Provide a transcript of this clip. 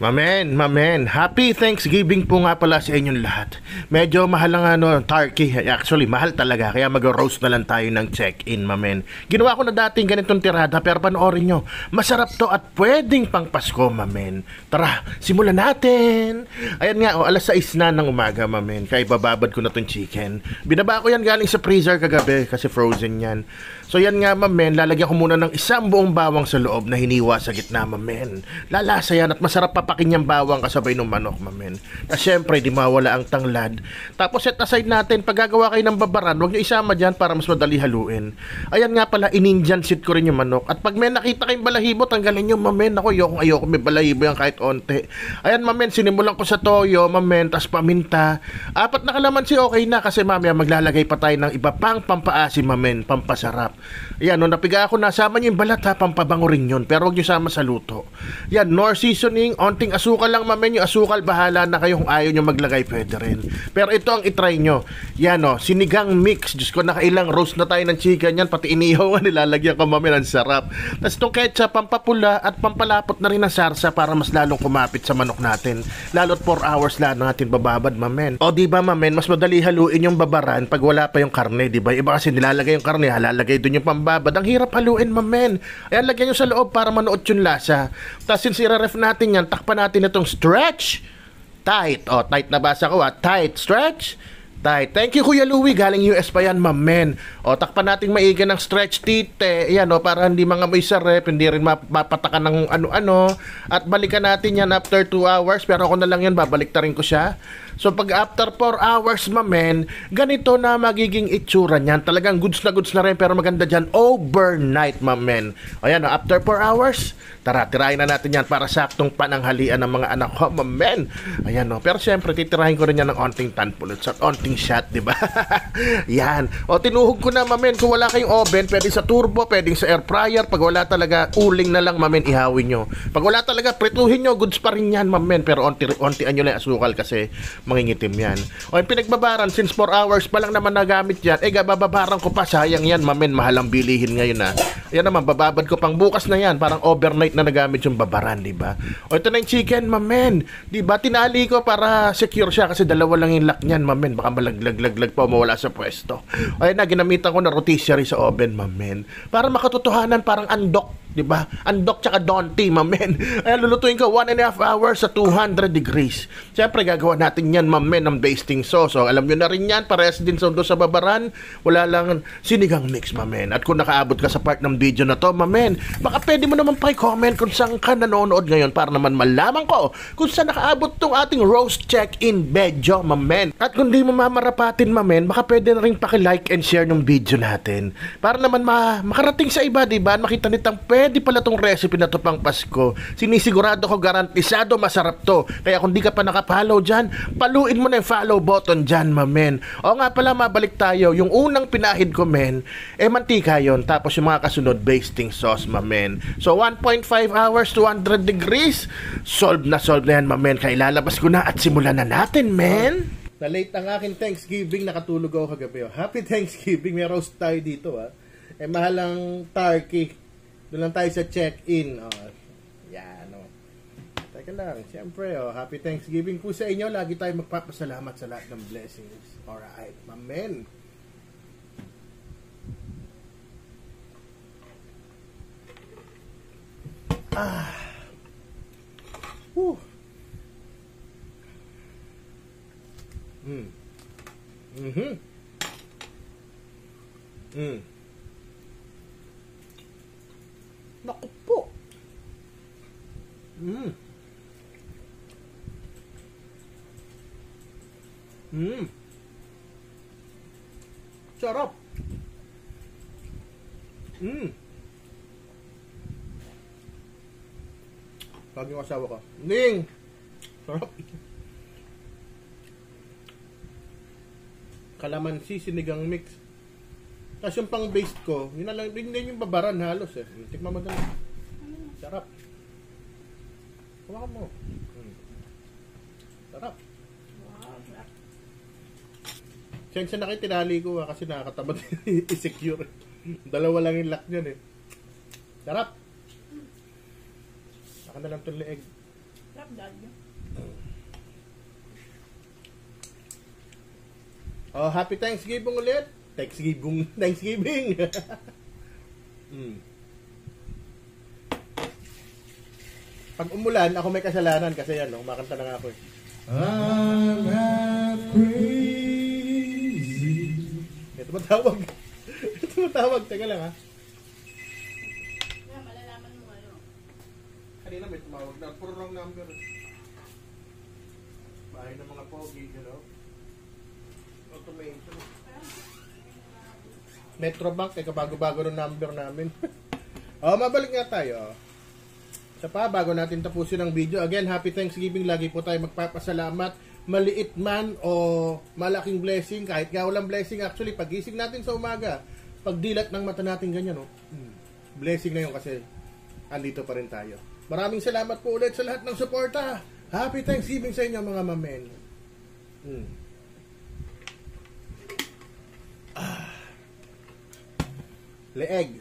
Mamen, happy Thanksgiving po nga pala sa inyong lahat. Medyo mahal ang turkey. Actually, mahal talaga. Kaya mag-roast na lang tayo ng check-in, mamen. Ginawa ko na dating ganitong tirada, pero panoorin nyo. Masarap to at pwedeng pang Pasko, mamen. Tara, simulan natin. Ayan nga, alas 6 na ng umaga, mamen. Kaya bababad ko na tong chicken. Binaba ko yan galing sa freezer kagabi kasi frozen yan. So yan nga, mamen, lalagyan ko muna ng isang buong bawang sa loob na hiniwa sa gitna, mamen. Lalasa yan at masarap papakin yung bawang kasabay ng manok, mamen. At syempre, di mawala ang tanglad. Tapos set aside natin, pag gagawa kayo ng babaran, huwag nyo isama dyan para mas madali haluin. Ayan nga pala, in-Indian seed ko rin yung manok. At pag may nakita kayong balahibo, tanggalin nyo, mamen. Ako, ayoko may balahibo yan kahit onte. Ayan, mamen, sinimulan ko sa toyo, mamen, tas paminta. 4 na kalamansi, okay na kasi mamaya maglalagay pa tayo ng iba pang pampaasim, mamen, pampasarap. Ayan, nung napiga ako, nasama nyo yung balat ha, pampabango rin yun. Pero huwag nyo sama sa luto. Yan, nor seasoning, onting asukal lang, mamen. Yung asukal, bahala na kayo kung ayaw nyo maglagay, pwede rin. Pero ito ang itry nyo. Yan o, sinigang mix. Diyos ko, nakailang roast na tayo ng chicken yan. Pati inihaw nga, nilalagyan ko, mamen. Ang sarap. Tapos itong ketchup, pampapula at pampalapot na rin ng sarsa para mas lalong kumapit sa manok natin. Lalo't 4 hours lang natin bababad, mamen. O diba, mamen, mas madali haluin yung babaran pag wala pa yung karne, diba? Iba kasi nilalagay yung karne, halalagay doon yung pambabad. Ang hirap haluin, mamen. Ayan, lagyan nyo sa loob para manuot yung lasa. Tapos since i-ref natin yan, takpan natin itong stretch. Tight. O, tight na basa ko ha. Tight. Stretch. Tight. Thank you, Kuya Louie. Galing US pa yan, mamen. O, takpan natin maiga ng stretch tite. Ayan, o, para hindi mga may sa ref, hindi rin mapatakan ng ano-ano. At balikan natin yan after 2 hours. Pero ako na lang yan, babalik ta rin ko siya. So, pag after 4 hours, mamen, ganito na magiging itsura niyan. Talagang goods na rin, pero maganda dyan, overnight, mamen. Ayan, o, after 4 hours, tara, tirahin na natin yan para saktong pananghalian ng mga anak ko, mamen. Ayan, o. Pero syempre, titirahin ko rin yan ng onting tanpulot at onting shot, di ba? Yan. O, tinuhog ko na, mamen. Kung wala kayong oven, pwede sa turbo, pwede sa air fryer. Pag wala talaga, uling na lang, mamen, ihawin nyo. Pag wala talaga, prituhin nyo, goods pa rin yan, mamen. Pero ontian nyo lang asukal kasi mangingitim yan. O, yung pinagbabaran, since 4 hours pa lang naman nagamit yan, bababaran ko pa, sayang yan, mamen. Mahalang bilihin ngayon, ha. Ayan naman, bababad ko pang bukas na yan. Parang overnight na nagamit yung babaran, di ba? O, ito na yung chicken, mamen. Di ba? Tinali ko para secure siya kasi dalawa lang yung lock niyan, mamen. Baka malaglag pa, mawala sa pwesto. O, ayan na, ginamitan ko na rotisserie sa oven, mamen. Para makatotohanan, parang andok, di ba? Andok tsaka donti, mamen. Ayan, lulutuin ko 1.5 hours sa 200 degrees. Siyempre, gagawa natin yan, mamen, ng basting sauce. So, alam nyo na rin yan, parehas din sa babaran. Wala lang sinigang mix, mamen. At kung nakaabot ka sa part ng video na to, mamen, baka pwede mo naman pa-comment kung saan ka nanonood ngayon para naman malaman ko kung saan nakaabot tong ating roast check-in video, mamen. At kung di mo mamarapatin, mamen, baka pwede na rin paki-like and share ng video natin para naman makarating sa iba, diba? Makita nitang pwede pala tong recipe na to pang Pasko. Sinisigurado ko, garantisado masarap to. Kaya kung di ka pa nakapollow dyan, paluin mo na yung follow button dyan, mamen. O nga pala, mabalik tayo. Yung unang pinahid ko, men, mantika yon. Tapos yung mga kasunod, basting sauce, mamen. So 1.5 hours, 200 degrees. Solve na yan, mamen. Kaya ilalabas ko na at simulan na natin, men. Na-late ang aking Thanksgiving, nakatulog ako kagabi. Happy Thanksgiving, may roast tayo dito, ha. Mahalang turkey. Doon lang tayo sa check-in. Yan, Teka lang, siyempre, Happy Thanksgiving po sa inyo. Lagi tayo magpapasalamat sa lahat ng blessings. Alright, mamen. Whew. Naku po. Sarap. Lagi yung asawa ko. Ning! Sarap. Kalamansi, sinigang mix. Tapos yung pang base ko, yun na lang, din yung babaran halos eh. Tikman mo doon. Sarap. Kumakan mo. Sarap. Sensya na kayo, tinali ko kasi nakakatamad i-secure. Dalawa lang yung lock nyan eh. Sarap. Saka na lang itong leeg. Dad. Oh, happy Thanksgiving ulit. Thanksgiving. Pag umulan, ako may kasalanan kasi yan, no? Kumakanta na nga ako eh. I'm not crazy. Ito matawag. Ito matawag. Teka lang ha. Kaya malalaman mo ano. Kanina may tumawag na. Puro wrong number. Bahay ng mga pogi, you know. Automation. Metrobank, teka bago-bago ng number namin. Mabalik nga tayo. Sa pa, bago natin tapusin ang video. Again, happy Thanksgiving. Lagi po tayo magpapasalamat. Maliit man o malaking blessing. Kahit nga walang blessing, actually, pagising natin sa umaga, pagdilat ng mata natin ganyan, no? Blessing na yun kasi andito pa rin tayo. Maraming salamat po ulit sa lahat ng suporta. Happy Thanksgiving sa inyo, mga mamen. Leeg.